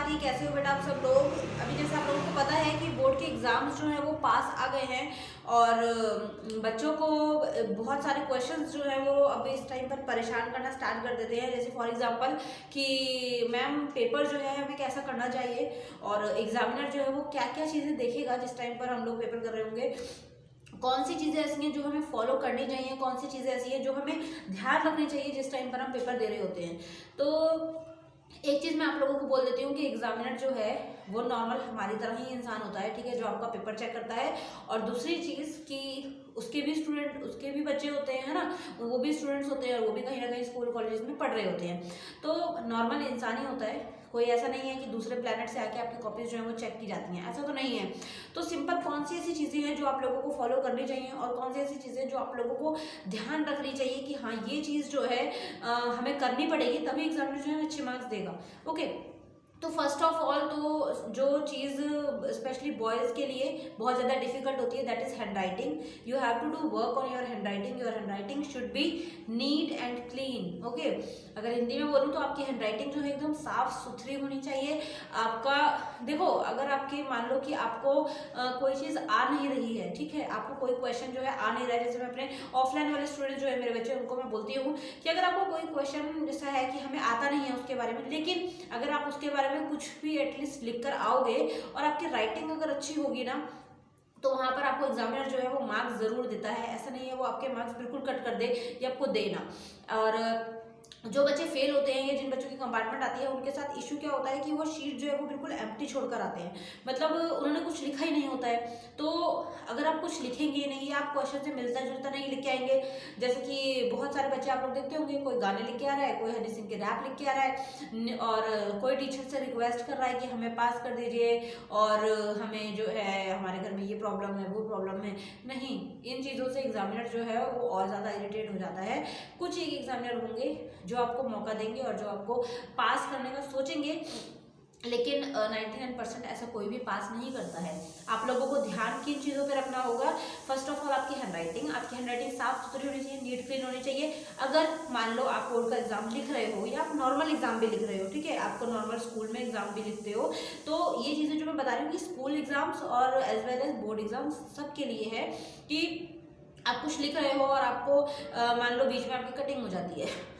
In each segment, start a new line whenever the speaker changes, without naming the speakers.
बात ही कैसे हो बेटा आप सब लोग। अभी जैसे आप लोगों को पता है कि बोर्ड के एग्जाम्स जो है वो पास आ गए हैं और बच्चों को बहुत सारे क्वेश्चंस जो है वो अभी इस टाइम पर परेशान करना स्टार्ट कर देते हैं। जैसे फॉर एग्जांपल कि मैम पेपर जो है हमें कैसा करना चाहिए और एग्जामिनर जो है वो क्या क्या चीज़ें देखेगा जिस टाइम पर हम लोग पेपर कर रहे होंगे, कौन सी चीज़ें ऐसी हैं जो हमें फॉलो करनी चाहिए, कौन सी चीज़ें ऐसी हैं जो हमें ध्यान रखनी चाहिए जिस टाइम पर हम पेपर दे रहे होते हैं। तो एक चीज़ मैं आप लोगों को बोल देती हूँ कि एग्जामिनर जो है वो नॉर्मल हमारी तरह ही इंसान होता है, ठीक है, जो आपका पेपर चेक करता है। और दूसरी चीज़ कि उसके भी स्टूडेंट, उसके भी बच्चे होते हैं, है ना, वो भी स्टूडेंट्स होते हैं और वो भी कहीं ना कहीं स्कूल कॉलेज में पढ़ रहे होते हैं। तो नॉर्मल इंसान ही होता है, कोई ऐसा नहीं है कि दूसरे प्लेनेट से आके आपकी कॉपीज जो है वो चेक की जाती हैं, ऐसा तो नहीं है। तो सिंपल कौन सी ऐसी चीज़ें हैं जो आप लोगों को फॉलो करनी चाहिए और कौन सी ऐसी चीज़ें जो आप लोगों को ध्यान रखनी चाहिए कि हाँ ये चीज़ जो है हमें करनी पड़ेगी तभी एग्जामिनर जो है अच्छे मार्क्स देगा। ओके, तो फर्स्ट ऑफ ऑल तो जो चीज़ स्पेशली बॉयज़ के लिए बहुत ज़्यादा डिफिकल्ट होती है that is handwriting. You have to do work on your handwriting. Your handwriting should be neat and clean. Okay, अगर हिंदी में बोलूँ तो आपकी हैंड राइटिंग जो है एकदम साफ सुथरी होनी चाहिए। आपका देखो, अगर आपके मान लो कि आपको कोई चीज़ आ नहीं रही है, ठीक है, आपको कोई क्वेश्चन जो है आ नहीं रहा है, जैसे मैं अपने ऑफलाइन वाले स्टूडेंट जो है मेरे बच्चे, उनको मैं बोलती हूँ कि अगर आपको कोई क्वेश्चन जैसा है कि हमें आता नहीं है उसके बारे में, लेकिन अगर आप उसके बारे में कुछ भी एटलीस्ट लिख कर आओगे और आपकी राइटिंग अगर अच्छी होगी ना, तो वहाँ पर आपको एग्जामिनर जो है वो मार्क्स जरूर देता है। ऐसा नहीं है वो आपके मार्क्स बिल्कुल कट कर दे या आपको देना। और जो बच्चे फेल होते हैं या जिन बच्चों की कंपार्टमेंट आती है उनके साथ इशू क्या होता है कि वो शीट जो है वो बिल्कुल एम्प्टी छोड़कर आते हैं, मतलब उन्होंने कुछ लिखा ही नहीं होता है। तो अगर आप कुछ लिखेंगे नहीं या आप क्वेश्चन से मिलता जुलता नहीं लिख के आएंगे, जैसे कि बहुत सारे बच्चे आप लोग देखते होंगे, कोई गाने लिख के आ रहा है, कोई हनी सिंह के रैप लिख के आ रहा है और कोई टीचर से रिक्वेस्ट कर रहा है कि हमें पास कर दीजिए और हमें जो है हमारे घर में ये प्रॉब्लम है वो प्रॉब्लम है। नहीं, इन चीज़ों से एग्जामिनर जो है वो और ज़्यादा इरिटेट हो जाता है। कुछ एक एग्जामिनर होंगे जो आपको मौका देंगे और जो आपको पास करने का सोचेंगे, लेकिन 99% ऐसा कोई भी पास नहीं करता है। आप लोगों को ध्यान किन चीज़ों पे रखना होगा? फर्स्ट ऑफ ऑल आपकी हैंड राइटिंग, आपकी हैंड राइटिंग साफ सुथरी होनी चाहिए, नीट क्लीन होनी चाहिए। अगर मान लो आप बोर्ड का एग्जाम लिख रहे हो या आप नॉर्मल एग्जाम भी लिख रहे हो, ठीक है, आपको नॉर्मल स्कूल में एग्जाम भी लिखते हो, तो ये चीज़ें जो मैं बता रही हूँ कि स्कूल एग्जाम्स और as well as board exams सबके लिए है कि आप कुछ लिख रहे हो और आपको मान लो बीच में आपकी कटिंग हो जाती है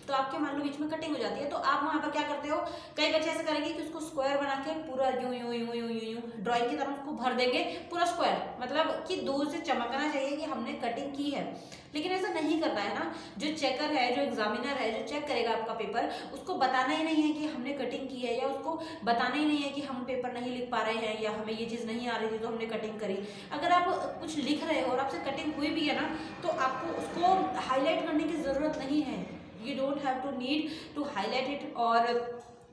तो आपके मान लो बीच में कटिंग हो जाती है, तो आप वहाँ पर क्या करते हो, कई बच्चे ऐसे करेंगे कि उसको स्क्वायर बना के पूरा यूं यूं यूं यूं यूं यूं ड्राइंग की तरह उसको भर देंगे पूरा स्क्वायर, मतलब कि दूर से चमकना चाहिए कि हमने कटिंग की है। लेकिन ऐसा नहीं करना है ना। जो चेकर है, जो एग्जामिनर है, जो चेक करेगा आपका पेपर, उसको बताना ही नहीं है कि हमने कटिंग की है, या उसको बताना ही नहीं है कि हम पेपर नहीं लिख पा रहे हैं या हमें ये चीज़ नहीं आ रही थी तो हमने कटिंग करी। अगर आप कुछ लिख रहे हो और आपसे कटिंग हुई भी है ना, तो आपको उसको हाईलाइट करने की ज़रूरत नहीं है। You don't have to need to highlight it और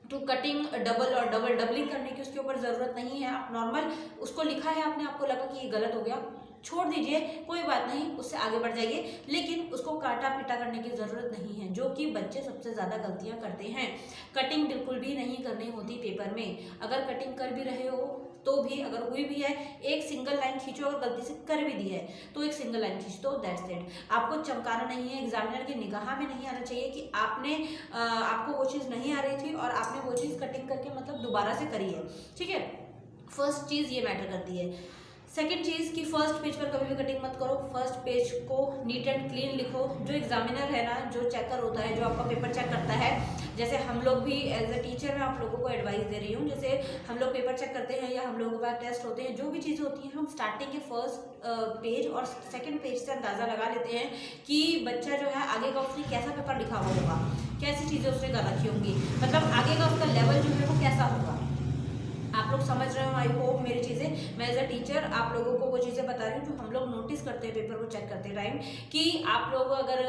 टू कटिंग डबल और डबल डबलिंग करने की उसके ऊपर ज़रूरत नहीं है। आप नॉर्मल उसको लिखा है आपने, आपको लगा कि ये गलत हो गया, छोड़ दीजिए, कोई बात नहीं, उससे आगे बढ़ जाइए, लेकिन उसको काटा पीटा करने की ज़रूरत नहीं है, जो कि बच्चे सबसे ज़्यादा गलतियां करते हैं। कटिंग बिल्कुल भी नहीं करनी होती पेपर में। अगर कटिंग कर भी रहे हो तो भी, अगर हुई भी है, एक सिंगल लाइन खींचो, अगर गलती से कर भी दी है तो एक सिंगल लाइन खींच दो, दैट्स इट। आपको चमकाना नहीं है, एग्जामिनर की निगाह में नहीं आना चाहिए कि आपने आपको वो चीज़ नहीं आ रही थी और आपने वो चीज़ कटिंग करके मतलब दोबारा से करी है, ठीक है। फर्स्ट चीज़ ये मैटर करती है। सेकेंड चीज़ कि फर्स्ट पेज पर कभी भी कटिंग मत करो, फर्स्ट पेज को नीट एंड क्लीन लिखो। जो एग्जामिनर है ना, जो चेकर होता है, जो आपका पेपर चेक करता है, जैसे हम लोग भी एज ए टीचर मैं आप लोगों को एडवाइस दे रही हूँ, जैसे हम लोग पेपर चेक करते हैं या हम लोगों के पास टेस्ट होते हैं, जो भी चीज़ें होती हैं, हम स्टार्टिंग के फर्स्ट पेज और सेकेंड पेज से अंदाज़ा लगा लेते हैं कि बच्चा जो है आगे का उसने कैसा पेपर लिखा हुआ होगा, कैसी चीज़ें उसने कर रखी होंगी, मतलब आगे का उसका लेवल जो है वो कैसा होगा। आप लोग समझ रहे हो आई होप मेरी चीज़ें। मैं एज अ टीचर आप लोगों को वो चीज़ें बता रही हूँ जो हम लोग नोटिस करते हैं पेपर को चेक करते टाइम, कि आप लोग अगर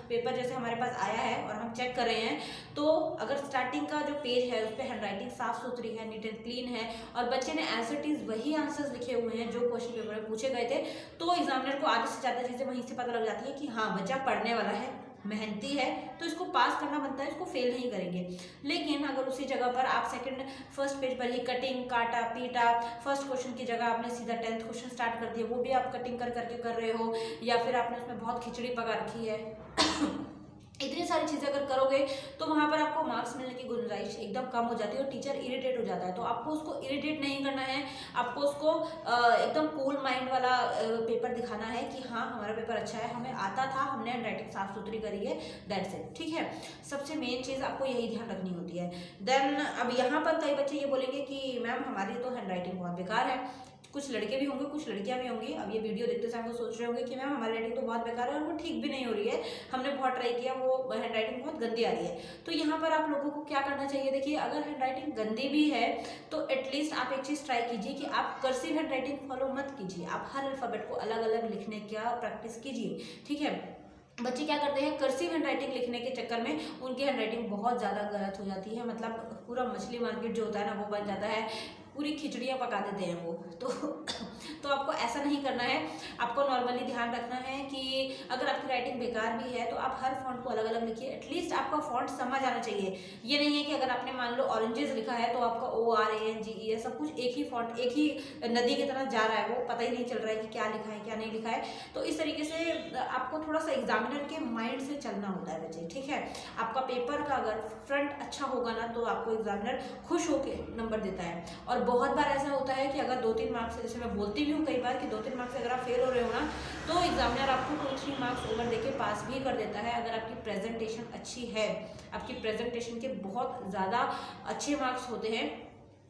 पेपर जैसे हमारे पास आया है और हम चेक कर रहे हैं, तो अगर स्टार्टिंग का जो पेज है उस पर हैंड राइटिंग साफ सुथरी है, नीट एंड क्लीन है और बच्चे ने एज इट इज़ वही आंसर्स लिखे हुए हैं जो क्वेश्चन पेपर में पूछे गए थे, तो एग्जामिनर को आधे से ज़्यादा चीज़ें वहीं से पता लग जाती है कि हाँ बच्चा पढ़ने वाला है, मेहनती है, तो इसको पास करना बनता है, इसको फेल नहीं करेंगे। लेकिन अगर उसी जगह पर आप फर्स्ट पेज पर ही कटिंग, काटा पीटा, फर्स्ट क्वेश्चन की जगह आपने सीधा 10th क्वेश्चन स्टार्ट कर दिया, वो भी आप कटिंग कर करके कर रहे हो, या फिर आपने उसमें बहुत खिचड़ी पका रखी है इतनी सारी चीज़ें अगर करोगे तो वहाँ पर आपको मार्क्स मिलने की गुंजाइश एकदम कम हो जाती है और टीचर इरिटेट हो जाता है। तो आपको उसको इरिटेट नहीं करना है, आपको उसको एकदम कूल माइंड वाला पेपर दिखाना है कि हाँ हमारा पेपर अच्छा है, हमें आता था, हमने हैंड राइटिंग साफ सुथरी करी है, दैट्स इट। ठीक है, सबसे मेन चीज़ आपको यही ध्यान रखनी होती है। देन अब यहाँ पर कई बच्चे ये बोलेंगे कि मैम हमारी तो हैंड राइटिंग बहुत बेकार है। कुछ लड़के भी होंगे, कुछ लड़कियां भी होंगी। अब ये वीडियो देखते समय वो सोच रहे होंगे कि मैम हमारी राइटिंग तो बहुत बेकार है और वो ठीक भी नहीं हो रही है, हमने बहुत ट्राई किया, वो हैंड राइटिंग बहुत गंदी आ रही है। तो यहाँ पर आप लोगों को क्या करना चाहिए, देखिए अगर हैंड राइटिंग गंदी भी है तो एटलीस्ट आप एक चीज़ ट्राई कीजिए कि आप कर्सिव हैंड राइटिंग फॉलो मत कीजिए, आप हर अल्फ़ाबेट को अलग अलग लिखने का प्रैक्टिस कीजिए। ठीक है, बच्चे क्या करते हैं, कर्सिव हैंड राइटिंग लिखने के चक्कर में उनकी हैंड राइटिंग बहुत ज़्यादा गलत हो जाती है, मतलब पूरा मछली मार्केट जो होता है ना वो बन जाता है, पूरी खिचड़ियाँ पका देते हैं वो। तो आपको ऐसा नहीं करना है, आपको नॉर्मली ध्यान रखना है कि अगर आपकी राइटिंग बेकार भी है तो आप हर फॉन्ट को अलग अलग लिखिए, एटलीस्ट आपका फॉन्ट समझ आना चाहिए। ये नहीं है कि अगर आपने मान लो ऑरेंजेस लिखा है तो आपका ORANGE सब कुछ एक ही फॉन्ट, एक ही नदी की तरह जा रहा है, वो पता ही नहीं चल रहा है कि क्या लिखा है क्या नहीं लिखा है। तो इस तरीके से आपको थोड़ा सा एग्जामिनर के माइंड से चलना होता है बच्चे। ठीक है, आपका पेपर का अगर फ्रंट अच्छा होगा ना तो आपको एग्जामिनर खुश होकर नंबर देता है। और बहुत बार ऐसा होता है कि अगर 2-3 मार्क्स, जैसे मैं बोलती भी हूँ कई बार कि 2-3 मार्क्स अगर आप फेल हो रहे हो ना तो एग्जामिनर आपको 2-3 मार्क्स ओवर देके पास भी कर देता है, अगर आपकी प्रेजेंटेशन अच्छी है। आपकी प्रेजेंटेशन के बहुत ज़्यादा अच्छे मार्क्स होते हैं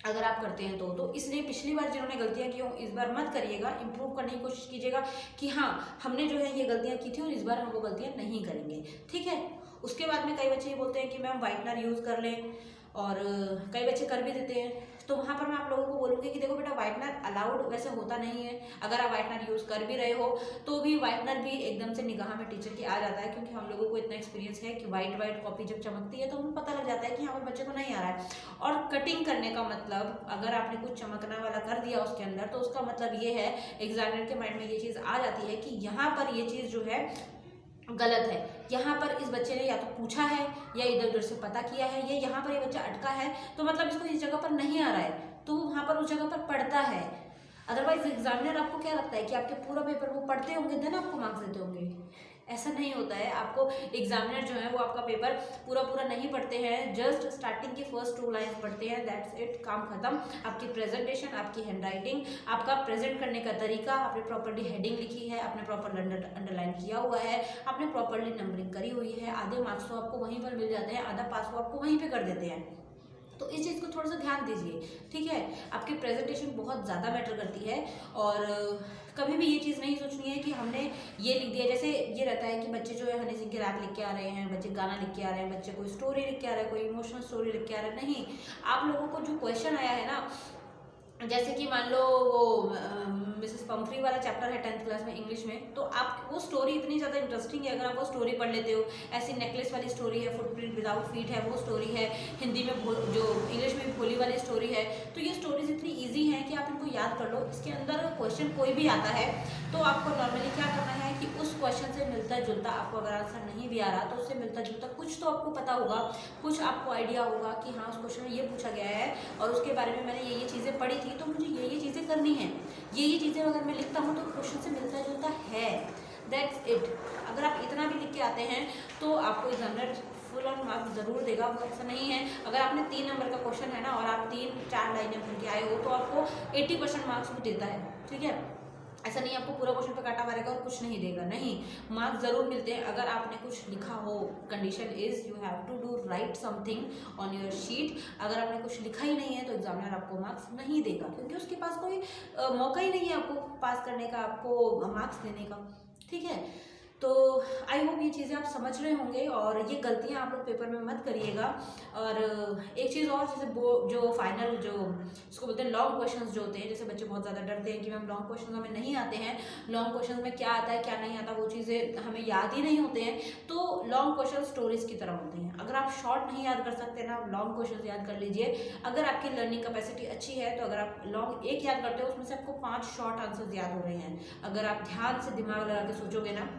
अगर आप करते हैं तो इसलिए पिछली बार जिन्होंने गलतियां की हो इस बार मत करिएगा, इंप्रूव करने की कोशिश कीजिएगा कि हाँ हमने जो है ये गलतियां की थी और इस बार हम वो गलतियां नहीं करेंगे। ठीक है, उसके बाद में कई बच्चे ये बोलते हैं कि मैम वाइटनर यूज़ कर लें, और कई बच्चे कर भी देते हैं। तो वहाँ पर मैं आप लोगों को बोलूँगी कि देखो बेटा वाइटनर अलाउड वैसे होता नहीं है, अगर आप वाइटनर यूज़ कर भी रहे हो तो भी वाइटनर भी एकदम से निगाह में टीचर की आ जाता है, क्योंकि हम लोगों को इतना एक्सपीरियंस है कि वाइट कॉपी जब चमकती है तो हमें पता लग जाता है कि यहाँ पर बच्चे को नहीं आ रहा है। और कटिंग करने का मतलब, अगर आपने कुछ चमकना वाला कर दिया उसके अंदर तो उसका मतलब ये है, एग्जामिनर के माइंड में ये चीज़ आ जाती है कि यहाँ पर ये चीज़ जो है गलत है, यहाँ पर इस बच्चे ने या तो पूछा है या इधर उधर से पता किया है, या यहाँ पर ये बच्चा अटका है तो मतलब इसको इस जगह पर नहीं आ रहा है, तो वहाँ पर उस जगह पर पढ़ता है। अदरवाइज एग्जामिनर आपको क्या लगता है कि आपके पूरा पेपर वो पढ़ते होंगे देन आपको मार्क्स देते होंगे? ऐसा नहीं होता है। आपको एग्जामिनर जो है वो आपका पेपर पूरा नहीं पढ़ते हैं, जस्ट स्टार्टिंग की फर्स्ट 2 लाइन्स पढ़ते हैं, दैट्स इट, काम खत्म। आपकी प्रेजेंटेशन, आपकी हैंड राइटिंग, आपका प्रेजेंट करने का तरीका, आपने प्रॉपर्ली हेडिंग लिखी है, आपने प्रॉपर अंडरलाइन किया हुआ है, आपने प्रॉपरली नंबरिंग करी हुई है, आधे मार्क्स तो आपको वहीं पर मिल जाते हैं, आधा पास वो आपको वहीं पर कर देते हैं। तो इस चीज़ को थोड़ा सा ध्यान दीजिए। ठीक है, आपकी प्रेजेंटेशन बहुत ज़्यादा मैटर करती है, और कभी भी ये चीज़ नहीं सोचनी है कि हमने ये लिख दिया। जैसे ये रहता है कि बच्चे जो है हनी सिंह के रैप लिख के आ रहे हैं, बच्चे गाना लिख के आ रहे हैं, बच्चे कोई स्टोरी लिख के आ रहे हैं, कोई इमोशनल स्टोरी लिख के आ रहे हैं। नहीं, आप लोगों को जो क्वेश्चन आया है ना, जैसे कि मान लो वो मिसेस पंफ्री वाला चैप्टर है 10th क्लास में इंग्लिश में, तो आप वो स्टोरी इतनी ज़्यादा इंटरेस्टिंग है, अगर आप वो स्टोरी पढ़ लेते हो, ऐसी नेकलेस वाली स्टोरी है, फुटप्रिंट विदाउट फीट है वो स्टोरी है, हिंदी में जो इंग्लिश में भोली वाली स्टोरी है, तो ये स्टोरीज इतनी ईजी हैं कि आप इनको याद कर लो। इसके अंदर क्वेश्चन कोई भी आता है तो आपको नॉर्मली क्या करना है कि उस क्वेश्चन से मिलता जुलता, आपको अगर आंसर नहीं भी आ रहा तो उससे मिलता जुलता कुछ तो आपको पता होगा, कुछ आपको आइडिया होगा कि हाँ उस क्वेश्चन में ये पूछा गया है और उसके बारे में मैंने ये चीज़ें पढ़ी थी, तो मुझे ये चीज़ें करनी है, ये चीज़ें अगर मैं लिखता हूँ तो क्वेश्चन से मिलता जुलता है, दैट्स इट। अगर आप इतना भी लिख के आते हैं तो आपको एग्जामिनर फुल ऑन मार्क्स ज़रूर देगा। वो ऐसा नहीं है अगर आपने 3 नंबर का क्वेश्चन है ना और आप 3-4 लाइनें भर के आए हो तो आपको 80% मार्क्स भी देता है। ठीक है, ऐसा नहीं आपको पूरा क्वेश्चन पे काटा मारेगा और कुछ नहीं देगा, नहीं, मार्क्स ज़रूर मिलते हैं अगर आपने कुछ लिखा हो। Condition is you have to do write something on your sheet. अगर आपने कुछ लिखा ही नहीं है तो एग्जामिनर आपको मार्क्स नहीं देगा, क्योंकि उसके पास कोई मौका ही नहीं है आपको पास करने का, आपको मार्क्स देने का। ठीक है, तो आई होप ये चीज़ें आप समझ रहे होंगे और ये गलतियाँ आप लोग पेपर में मत करिएगा। और एक चीज़ और, जैसे जो फाइनल जो इसको बोलते हैं लॉन्ग क्वेश्चंस जो होते हैं, जैसे बच्चे बहुत ज़्यादा डरते हैं कि मैम लॉन्ग क्वेश्चंस हमें नहीं आते हैं, लॉन्ग क्वेश्चंस में क्या आता है क्या नहीं आता वो चीज़ें हमें याद ही नहीं होते हैं। तो लॉन्ग क्वेश्चन स्टोरीज की तरह होते हैं, अगर आप शॉर्ट नहीं याद कर सकते ना, लॉन्ग क्वेश्चन याद कर लीजिए। अगर आपकी लर्निंग कैपेसिटी अच्छी है तो अगर आप लॉन्ग एक याद करते हो उसमें से आपको 5 शॉर्ट आंसर्स याद हो रहे हैं, अगर आप ध्यान से दिमाग लगा के सोचोगे ना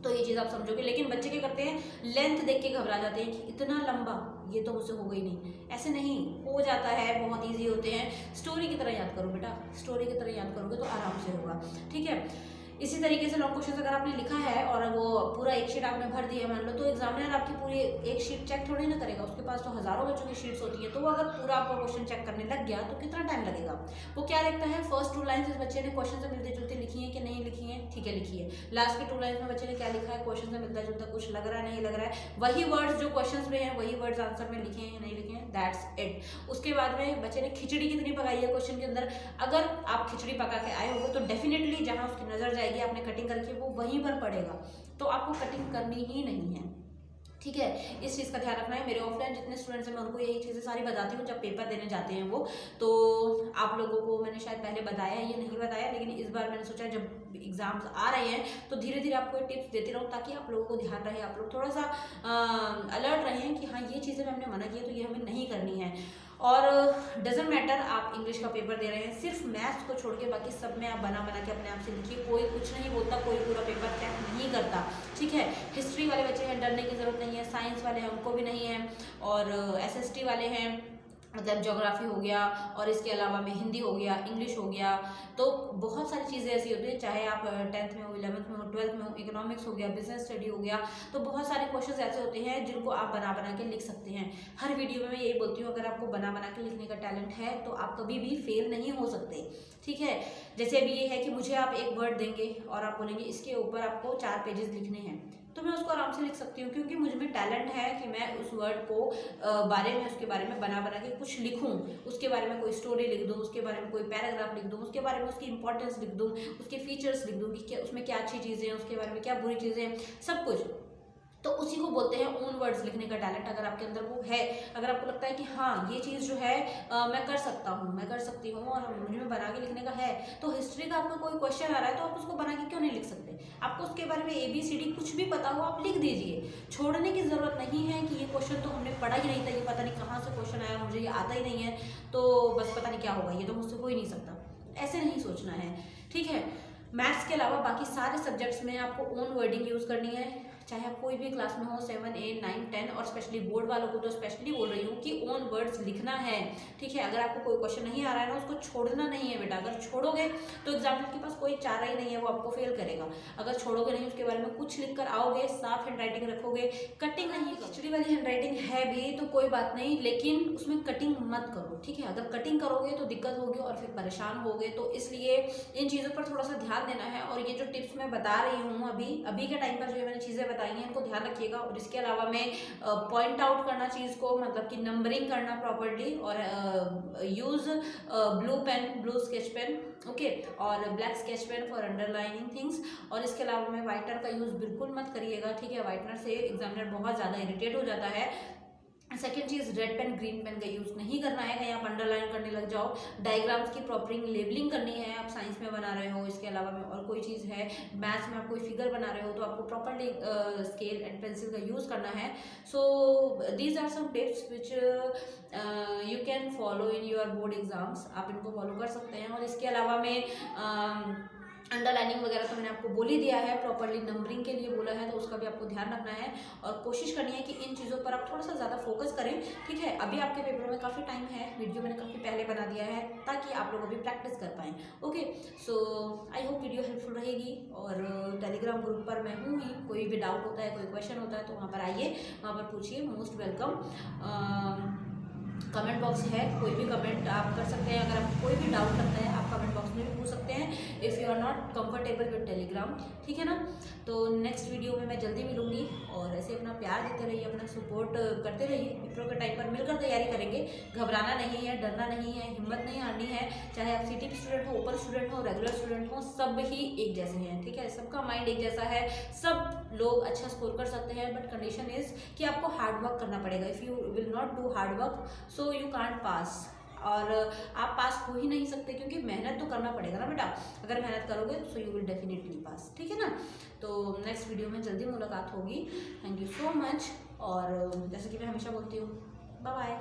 तो ये चीज़ आप समझोगे। लेकिन बच्चे क्या करते हैं, लेंथ देख के घबरा जाते हैं कि इतना लंबा ये तो मुझसे होगा ही नहीं। ऐसे नहीं हो जाता है, बहुत इजी होते हैं। स्टोरी की तरह याद करो बेटा, स्टोरी की तरह याद करोगे तो आराम से होगा। ठीक है, इसी तरीके से लॉन्ग क्वेश्चन अगर आपने लिखा है और वो पूरा एक शीट आपने भर दी है मान लो, तो एग्जामिनर आपकी पूरी एक शीट चेक थोड़ी ना करेगा, उसके पास तो हजारों बच्चों की शीट्स होती है। तो वो अगर पूरा आपका क्वेश्चन चेक करने लग गया तो कितना टाइम लगेगा। वो क्या देखता है, फर्स्ट 2 लाइन्स इस बच्चे ने क्वेश्चन से मिलती जुलती लिखी है कि नहीं लिखी है, ठीक है लिखी है। लास्ट की 2 लाइन्स में बच्चे ने क्या लिखा है, क्वेश्चन से मिलता जुलता कुछ लग रहा है नहीं लग रहा है, वही वर्ड्स जो क्वेश्चन में है वही वर्ड्स आंसर में लिखे हैं नहीं लिखे हैं, दैट्स इट। उसके बाद में बच्चे ने खिचड़ी कितनी पकाई है क्वेश्चन के अंदर, अगर आप खिचड़ी पका के आए हो तो डेफिनेटली जहां उसकी नजर जाएगी आपने कटिंग करके वो वहीं पर पड़ेगा, तो आपको कटिंग करनी ही नहीं है, ठीक है। इस चीज़ का ध्यान रखना है। मेरे ऑफलाइन जितने स्टूडेंट्स हैं मैं उनको यही चीज़ें सारी बताती हूँ जब पेपर देने जाते हैं वो। तो आप लोगों को मैंने शायद पहले बताया ये नहीं बताया, लेकिन इस बार मैंने सोचा जब एग्जाम्स आ रहे हैं तो धीरे धीरे आपको टिप्स देती रहूँ ताकि आप लोगों को ध्यान रहे, आप लोग थोड़ा सा अलर्ट रहें कि हाँ ये चीज़ें हमने मना की है तो ये हमें नहीं करनी है। और डजेंट मैटर आप इंग्लिश का पेपर दे रहे हैं, सिर्फ मैथ्स को छोड़ के बाकी सब में आप बना के अपने आप से लिखिए, कोई कुछ नहीं बोलता, कोई पूरा पेपर चेक नहीं करता, ठीक है। हिस्ट्री वाले बच्चे हैं, डरने की ज़रूरत नहीं है, साइंस वाले हैं उनको भी नहीं है, और SST वाले हैं मतलब ज्योग्राफी हो गया, और इसके अलावा में हिंदी हो गया, इंग्लिश हो गया, तो बहुत सारी चीज़ें ऐसी होती हैं, चाहे आप 10th में हो, 11th में हो, 12th में हो, इकोनॉमिक्स हो गया, बिजनेस स्टडी हो गया, तो बहुत सारे क्वेश्चंस ऐसे होते हैं जिनको आप बना के लिख सकते हैं। हर वीडियो में मैं यही बोलती हूँ, अगर आपको बना के लिखने का टैलेंट है तो आप कभी भी फेल नहीं हो सकते, ठीक है। जैसे अभी ये है कि मुझे आप एक वर्ड देंगे और आप बोलेंगे इसके ऊपर आपको 4 पेजेस लिखने हैं, तो मैं उसको आराम से लिख सकती हूँ, क्योंकि मुझ में टैलेंट है कि मैं उस वर्ड को उसके बारे में बना के कुछ लिखूँ, उसके बारे में कोई स्टोरी लिख दूँ, उसके बारे में कोई पैराग्राफ लिख दूँ, उसके बारे में उसकी इंपॉर्टेंस लिख दूँ, उसके फीचर्स लिख दूँ कि क्या उसमें क्या अच्छी चीज़ें हैं, उसके बारे में क्या बुरी चीज़ें हैं, सब कुछ। तो उसी को बोलते हैं ओन वर्ड्स लिखने का टैलेंट। अगर आपके अंदर वो है, अगर आपको लगता है कि हाँ ये चीज़ जो है मैं कर सकता हूँ, मैं कर सकती हूँ और मुझे में बना के लिखने का है, तो हिस्ट्री का आपको कोई क्वेश्चन आ रहा है तो आप उसको बना के क्यों नहीं लिख सकते। आपको उसके बारे में ABCD कुछ भी पता हो आप लिख दीजिए, छोड़ने की ज़रूरत नहीं है कि ये क्वेश्चन तो हमने पढ़ा ही नहीं था, ये पता नहीं कहाँ से क्वेश्चन आया, मुझे ये आता ही नहीं है, तो बस पता नहीं क्या होगा, ये तो मुझसे हो ही नहीं सकता, ऐसे नहीं सोचना है, ठीक है। मैथ्स के अलावा बाकी सारे सब्जेक्ट्स में आपको ओन वर्डिंग यूज़ करनी है, चाहे आप कोई भी क्लास में हो, 7, 8, 9, 10, और स्पेशली बोर्ड वालों को तो स्पेशली बोल रही हूँ कि ओन वर्ड्स लिखना है, ठीक है। अगर आपको कोई क्वेश्चन नहीं आ रहा है ना, उसको छोड़ना नहीं है बेटा, अगर छोड़ोगे तो एग्जामिनर के पास कोई चारा ही नहीं है, वो आपको फेल करेगा। अगर छोड़ोगे नहीं, उसके बारे में कुछ लिख कर आओगे, साफ हैंड राइटिंग रखोगे, कटिंग नहीं, खिचड़ी वाली हैंड राइटिंग है भी तो कोई बात नहीं, लेकिन उसमें कटिंग मत करो, ठीक है। अगर कटिंग करोगे तो दिक्कत होगी और फिर परेशान होगे, तो इसलिए इन चीज़ों पर थोड़ा सा ध्यान देना है। और ये जो टिप्स मैं बता रही हूँ अभी के टाइम पर जो मैंने चीज़ें बताई हैं इनको ध्यान रखिएगा। और इसके अलावा मैं पॉइंट आउट करना चीज़ को, मतलब कि नंबरिंग करना प्रॉपर्ली, और use blue pen, blue sketch pen, okay, और black sketch pen for underlining things. और इसके अलावा में वाइटनर का यूज़ बिल्कुल मत करिएगा, ठीक है। वाइटनर से एग्जामिनर बहुत ज़्यादा इरिटेट हो जाता है। सेकेंड चीज़, रेड पेन ग्रीन पेन का यूज़ नहीं करना है, कहीं आप अंडरलाइन करने लग जाओ। डायग्राम्स की प्रॉपर लेबलिंग करनी है, आप साइंस में बना रहे हो, इसके अलावा में और कोई चीज़ है, मैथ्स में आप कोई फिगर बना रहे हो तो आपको प्रॉपरली स्केल एंड पेंसिल का यूज़ करना है। So these are some tips which you can follow in your board exams, आप इनको फॉलो कर सकते हैं। और इसके अलावा में अंडरलाइनिंग वगैरह तो मैंने आपको बोल ही दिया है, प्रॉपर्ली नंबरिंग के लिए बोला है, तो उसका भी आपको ध्यान रखना है और कोशिश करनी है कि इन चीज़ों पर आप थोड़ा सा ज़्यादा फोकस करें, ठीक है। अभी आपके पेपर में काफ़ी टाइम है, वीडियो मैंने काफ़ी पहले बना दिया है ताकि आप लोग अभी प्रैक्टिस कर पाएँ, okay. So I hope video helpful रहेगी। और टेलीग्राम ग्रुप पर मैं हूँ ही, कोई भी डाउट होता है, कोई क्वेश्चन होता है तो वहाँ पर आइए, वहाँ पर पूछिए, मोस्ट वेलकम। कमेंट बॉक्स है, कोई भी कमेंट आप कर सकते हैं, अगर आपको कोई भी डाउट लगता है आप कमेंट बॉक्स में भी पूछ सकते हैं if you are not comfortable with Telegram, ठीक है ना। तो नेक्स्ट वीडियो में मैं जल्दी मिलूंगी, और ऐसे अपना प्यार देते रहिए, अपना सपोर्ट करते रहिए। पेपरों के टाइम पर मिलकर तैयारी करेंगे, घबराना नहीं है, डरना नहीं है, हिम्मत नहीं हारनी है। चाहे आप CTP स्टूडेंट हो, ओपन स्टूडेंट हो, रेगुलर स्टूडेंट हो, सब ही एक जैसे हैं, ठीक है। सबका माइंड एक जैसा है, सब लोग अच्छा स्कोर कर सकते हैं, बट कंडीशन इज़ कि आपको हार्ड वर्क करना पड़ेगा। If you will not do hard work so you can't pass, और आप पास हो ही नहीं सकते, क्योंकि मेहनत तो करना पड़ेगा ना बेटा। अगर मेहनत करोगे so you will definitely pass, ठीक है ना। तो नेक्स्ट वीडियो में जल्दी मुलाकात होगी। Thank you so much. और जैसे कि मैं हमेशा बोलती हूँ, बाय बाय।